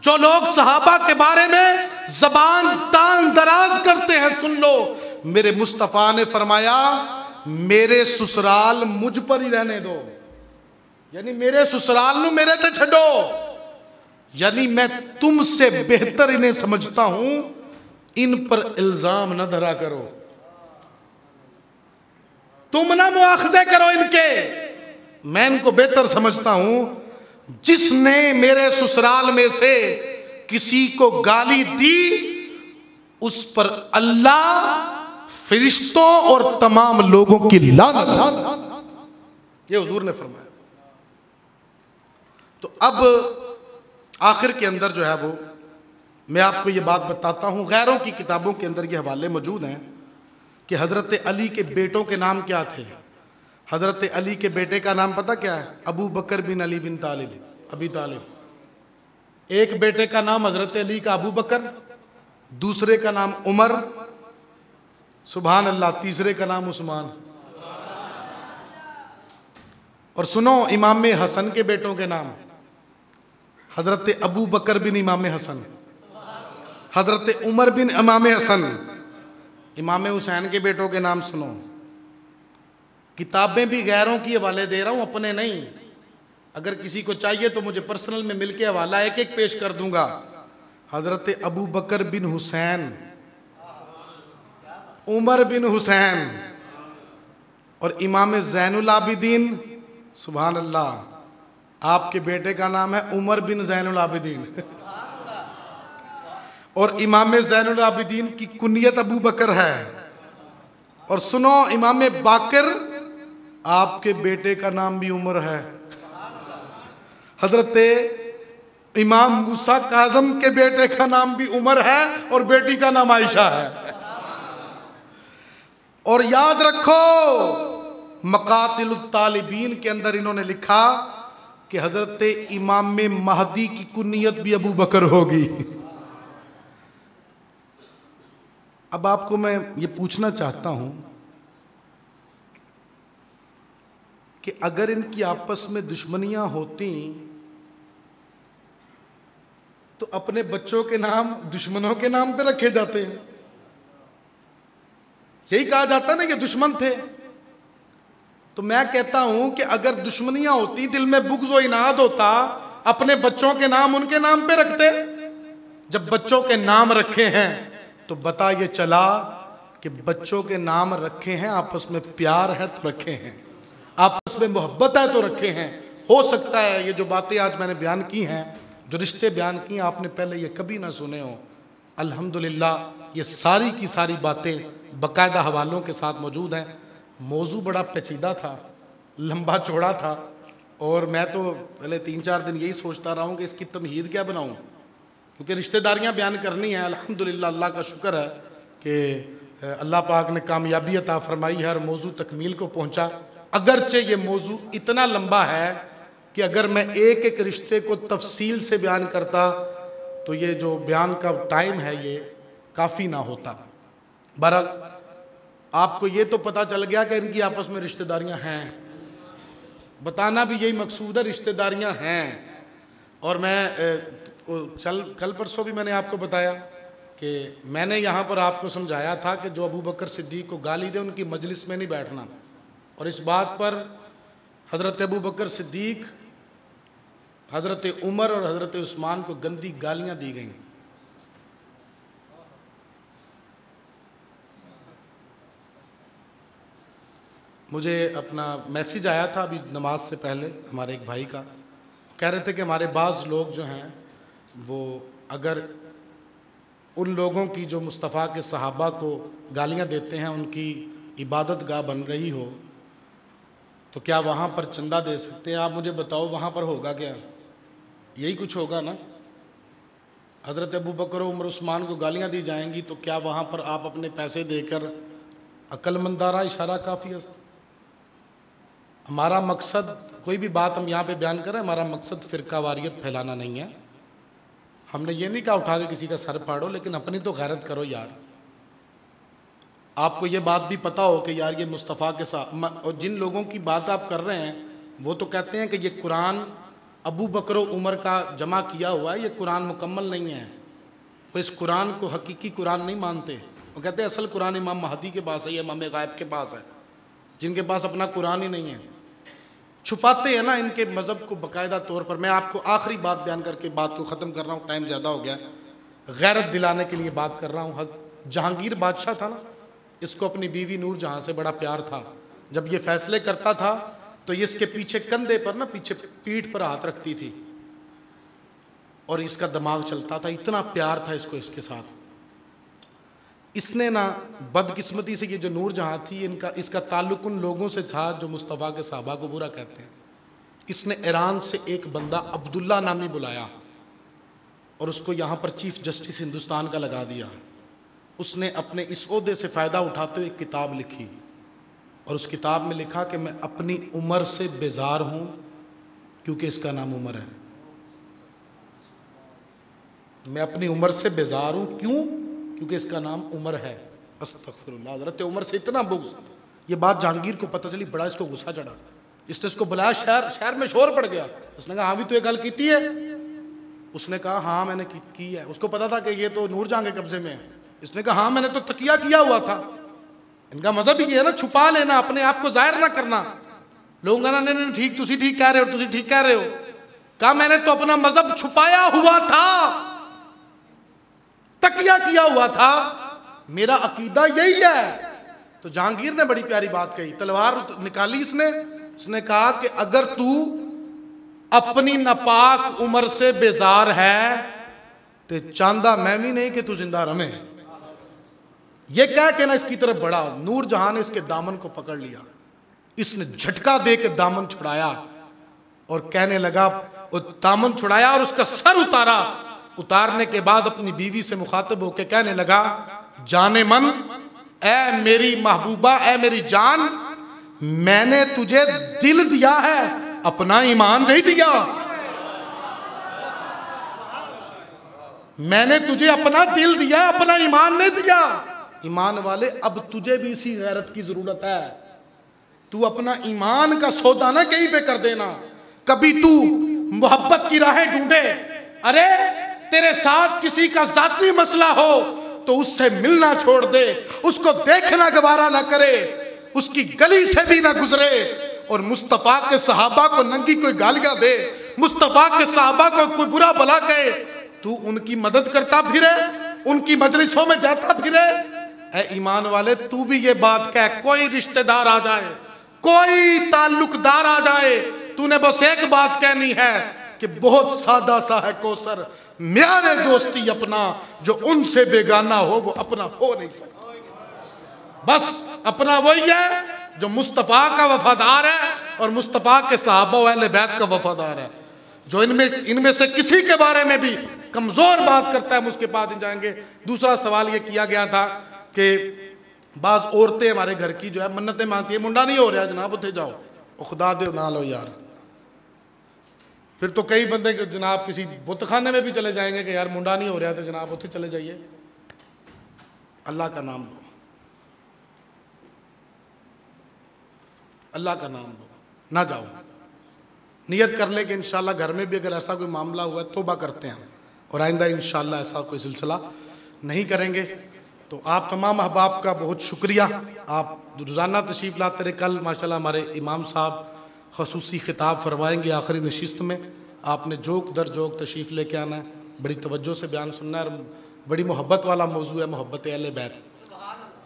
जो लोग सहाबा के बारे में जबान तान दराज करते हैं, सुन लो, मेरे मुस्तफा ने फरमाया, मेरे ससुराल मुझ पर ही रहने दो, यानी मेरे ससुराल नु मेरे ते छड़ो, यानी मैं तुमसे बेहतर इन्हें समझता हूं, इन पर इल्जाम न धरा करो, तुम ना मुआखजे करो इनके, मैं इनको बेहतर समझता हूं। जिसने मेरे ससुराल में से किसी को गाली दी, उस पर अल्लाह, फरिश्तों और तमाम लोगों की लानत, ये हुजूर ने फरमाया। तो अब आखिर के अंदर जो है वो मैं आपको ये बात बताता हूँ। गैरों की किताबों के अंदर ये हवाले मौजूद हैं कि हज़रत अली के बेटों के नाम क्या थे। हज़रत अली के बेटे का नाम पता क्या है? अबू बकर बिन अली बिन तालिब, अबी तालिब। एक बेटे का नाम हज़रत अली का अबू बकर, दूसरे का नाम उमर, सुभान अल्लाह, तीसरे का नाम उस्मान। और सुनो, इमाम हसन के बेटों के नाम, हज़रत अबू बकर बिन इमाम हसन, हज़रत उमर बिन इमाम हसन। इमाम हुसैन के बेटों के नाम सुनो। किताबें भी गैरों की हवाले दे रहा हूँ, अपने नहीं। अगर किसी को चाहिए तो मुझे पर्सनल में मिलके हवाला एक एक पेश कर दूंगा। हज़रत अबू बकर बिन हुसैन, उमर बिन हुसैन और इमाम ज़ैनुल आबिदीन, सुभान अल्लाह, आपके बेटे का नाम है उमर बिन ज़ैनुल आबिदीन और इमाम ज़ैनुल आबिदीन की कुनियत अबू बकर है। और सुनो, इमाम बाकर, आपके बेटे का नाम भी उमर है। हजरत इमाम मूसा काज़म के बेटे का नाम भी उमर है और बेटी का नाम आयशा है। और याद रखो, मकातिलुत तालिबीन के अंदर इन्होंने लिखा कि हजरत इमाम महदी की कुनियत भी अबू बकर होगी। अब आपको मैं ये पूछना चाहता हूं कि अगर इनकी आपस में दुश्मनियां होती तो अपने बच्चों के नाम दुश्मनों के नाम पे रखे जाते हैं। यही कहा जाता ना कि दुश्मन थे। तो मैं कहता हूं कि अगर दुश्मनियां होती, दिल में बुग़्ज़ व इनाद होता, अपने बच्चों के नाम उनके नाम पे रखते। जब बच्चों के नाम रखे हैं तो बता ये चला कि बच्चों के नाम रखे हैं, आपस में प्यार है तो रखे हैं, आपस में मोहब्बत है तो रखे हैं। हो सकता है ये जो बातें आज मैंने बयान की हैं, जो रिश्ते बयान किए, आपने पहले ये कभी ना सुने हो। अल्हम्दुलिल्लाह ये सारी की सारी बातें बाकायदा हवालों के साथ मौजूद हैं। मौजू बड़ा पेचीदा था, लंबा चौड़ा था, और मैं तो पहले 3-4 दिन यही सोचता रहा हूँ कि इसकी तमहीद क्या बनाऊँ, क्योंकि रिश्तेदारियाँ बयान करनी है। अल्हम्दुलिल्लाह अल्लाह का शुक्र है कि अल्लाह पाक ने कामयाबी अता फरमाई है और मौजू तकमील को पहुँचा। अगरचे ये मौजू इतना लंबा है कि अगर मैं एक एक रिश्ते को तफसील से बयान करता तो ये जो बयान का टाइम है ये काफ़ी ना होता। बहरहाल आपको ये तो पता चल गया कि इनकी आपस में रिश्तेदारियां हैं, बताना भी यही मकसूद है, रिश्तेदारियां हैं। और मैं कल परसों भी मैंने आपको बताया कि मैंने यहाँ पर आपको समझाया था कि जो अबू बकर सिद्दीक को गाली दे उनकी मजलिस में नहीं बैठना, और इस बात पर हज़रत अबू बकर सिद्दीक, हज़रत उमर और हज़रत उस्मान को गंदी गालियाँ दी गईं। मुझे अपना मैसेज आया था अभी नमाज से पहले हमारे एक भाई का, कह रहे थे कि हमारे बाज़ लोग जो हैं वो अगर उन लोगों की जो मुस्तफ़ा के सहाबा को गालियां देते हैं उनकी इबादत गाह बन रही हो तो क्या वहाँ पर चंदा दे सकते हैं। आप मुझे बताओ वहाँ पर होगा क्या? यही कुछ होगा ना। हज़रत अबू बकर उमर उस्मान को गालियाँ दी जाएंगी तो क्या वहाँ पर आप अपने पैसे देकर, अक्लमंदारा इशारा काफ़ी है। हमारा मकसद, कोई भी बात हम यहाँ पे बयान करें, हमारा मकसद फ़िरका वारियत फैलाना नहीं है। हमने ये नहीं कहा उठा के किसी का सर फाड़ो, लेकिन अपनी तो गैरत करो यार। आपको ये बात भी पता हो कि यार ये मुस्तफ़ा के साथ, और जिन लोगों की बात आप कर रहे हैं वो तो कहते हैं कि ये कुरान अबू बकर उमर का जमा किया हुआ है, ये कुरान मुकम्मल नहीं है। वो इस कुरान को हकीकी कुरान नहीं मानते। वो कहते हैं असल कुरान इमाम महदी के पास है, ये इमाम गायब के पास है, जिनके पास अपना कुरान ही नहीं है। छुपाते हैं ना इनके मज़हब को बाकायदा तौर पर। मैं आपको आखिरी बात बयान करके बात को ख़त्म कर रहा हूँ, टाइम ज़्यादा हो गया। गैरत दिलाने के लिए बात कर रहा हूँ। जहांगीर बादशाह था ना, इसको अपनी बीवी नूर जहाँ से बड़ा प्यार था। जब ये फैसले करता था तो ये इसके पीछे कंधे पर ना, पीछे पीठ पर हाथ रखती थी और इसका दिमाग चलता था। इतना प्यार था इसको इसके साथ। इसने ना बदकिस्मती से ये जो नूर जहाँ थी, इसका ताल्लुक उन लोगों से था जो मुस्तफ़ा के सहाबा को बुरा कहते हैं। इसने ईरान से एक बंदा अब्दुल्ला नामी बुलाया और उसको यहाँ पर चीफ जस्टिस हिंदुस्तान का लगा दिया। उसने अपने इस ओहदे से फ़ायदा उठाते हुए एक किताब लिखी और उस किताब में लिखा कि मैं अपनी उम्र से बेजार हूँ क्योंकि इसका नाम उमर है। मैं अपनी उम्र से बेजार हूँ, क्यों? क्योंकि इसका नाम उमर है। अस्तगफिरुल्लाह। हज़रत उमर से इतना बुग़्ज़, ये बात जहांगीर को पता चली, बड़ा इसको गुस्सा चढ़ा। इसने इसको बुलाया, शहर में शोर पड़ गया। उसने कहा हाँ भी तो ये गल की है? उसने कहा हाँ मैंने की है। उसको पता था कि ये तो नूर जहां के कब्जे में है। इसने कहा हाँ मैंने तो तकिया किया हुआ था। इनका मज़हब ही ये है ना, छुपा लेना, अपने आप को जाहिर ना करना। लोग कहना नहीं नहीं ठीक, तुसी ठीक कह रहे हो, तुसी ठीक कह रहे हो। कहा मैंने तो अपना मज़हब छुपाया हुआ था, तकिया किया हुआ था, मेरा अकीदा यही है। तो जहांगीर ने बड़ी प्यारी बात कही, तलवार निकाली इसने कहा कि अगर तू अपनी नापाक उम्र से बेजार है तो चांदा मैं भी नहीं कि तू जिंदा रहे। ये कह के ना इसकी तरफ बढ़ा। नूर जहां ने इसके दामन को पकड़ लिया, इसने झटका दे के दामन छुड़ाया और कहने लगा, वो दामन छुड़ाया और उसका सर उतारा। उतारने के बाद अपनी बीवी से मुखातिब होकर कहने लगा, जाने मन, ऐ मेरी महबूबा, ऐ मेरी जान, मैंने तुझे दिल दिया है, अपना ईमान नहीं दिया। मैंने तुझे अपना दिल दिया, अपना ईमान नहीं दिया। ईमान वाले, अब तुझे भी इसी गैरत की जरूरत है। तू अपना ईमान का सौदा ना कहीं पे कर देना। कभी तू मोहब्बत की राहें ढूंढे, अरे तेरे साथ किसी का जाती मसला हो तो उससे मिलना छोड़ दे, उसको देखना गवारा ना करे, उसकी गली से भी ना गुजरे। और मुस्तफा के सहाबा को नंगी कोई गालियां दे, मुस्तफा के सहाबा को कोई बुरा भला कहे, तू उनकी मदद करता फिरे, उनकी मजलिसों में जाता फिरे। ऐ ईमान वाले, तू भी ये बात कह, कोई रिश्तेदार आ जाए, कोई ताल्लुकदार आ जाए, तूने बस एक बात कहनी है कि बहुत सादा सा है कौसर, म्यारे दोस्ती अपना, जो उनसे बेगाना हो वो अपना हो नहीं सकता। बस अपना वही है जो मुस्तफा का वफादार है और मुस्तफा के सहाबा व अहले बैत का वफादार है। जो इनमें से किसी के बारे में भी कमजोर बात करता है, हम उसके पास नहीं जाएंगे। दूसरा सवाल ये किया गया था कि बाज औरतें हमारे घर की जो है मन्नतें मांगती है, मुंडा नहीं हो रहा जनाब उठे जाओ, और खुदा दे ना लो यार। फिर तो कई बंदे जनाब किसी बुतखाने में भी चले जाएंगे कि यार मुंडा नहीं हो रहा तो जनाब उठे चले जाइए। अल्लाह का नाम लो, अल्लाह का नाम लो, ना जाओ। नियत कर ले कि इंशाल्लाह घर में भी अगर ऐसा कोई मामला हुआ है तौबा करते हैं और आइंदा इंशाल्लाह ऐसा कोई सिलसिला नहीं करेंगे। तो आप तमाम अहबाब का बहुत शुक्रिया, आप रोज़ाना तशरीफ़ लाते रहे। कल माशाल्लाह हमारे इमाम साहब खसूसी खिताब फरमाएंगे आखिरी नशिस्त में। आपने जोक दर जोक तशरीफ़ लेके आना है, बड़ी तवज्जो से बयान सुनना है, और बड़ी मोहब्बत वाला मौजू है मोहब्बत अहले बैत,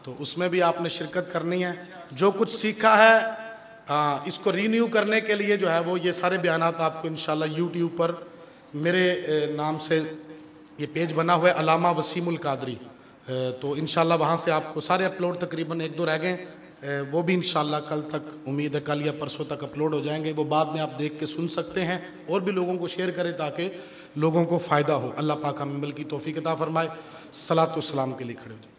तो उसमें भी आपने शिरकत करनी है। जो कुछ सीखा है इसको रीन्यू करने के लिए जो है वो ये सारे बयानात आपको इंशाल्लाह यूट्यूब पर मेरे नाम से ये पेज बना हुआ है अलामा वसीमुल कादरी, तो इंशाल्लाह वहाँ से आपको सारे अपलोड, तकरीबन 1-2 रह गए, वो भी इंशाल्लाह कल तक, उम्मीद है कल या परसों तक अपलोड हो जाएंगे। वो बाद में आप देख के सुन सकते हैं और भी लोगों को शेयर करें ताकि लोगों को फ़ायदा हो। अल्लाह पाक हमें अमल की तौफीक अता फरमाए। सलातो सलाम के लिए खड़े हो जाए।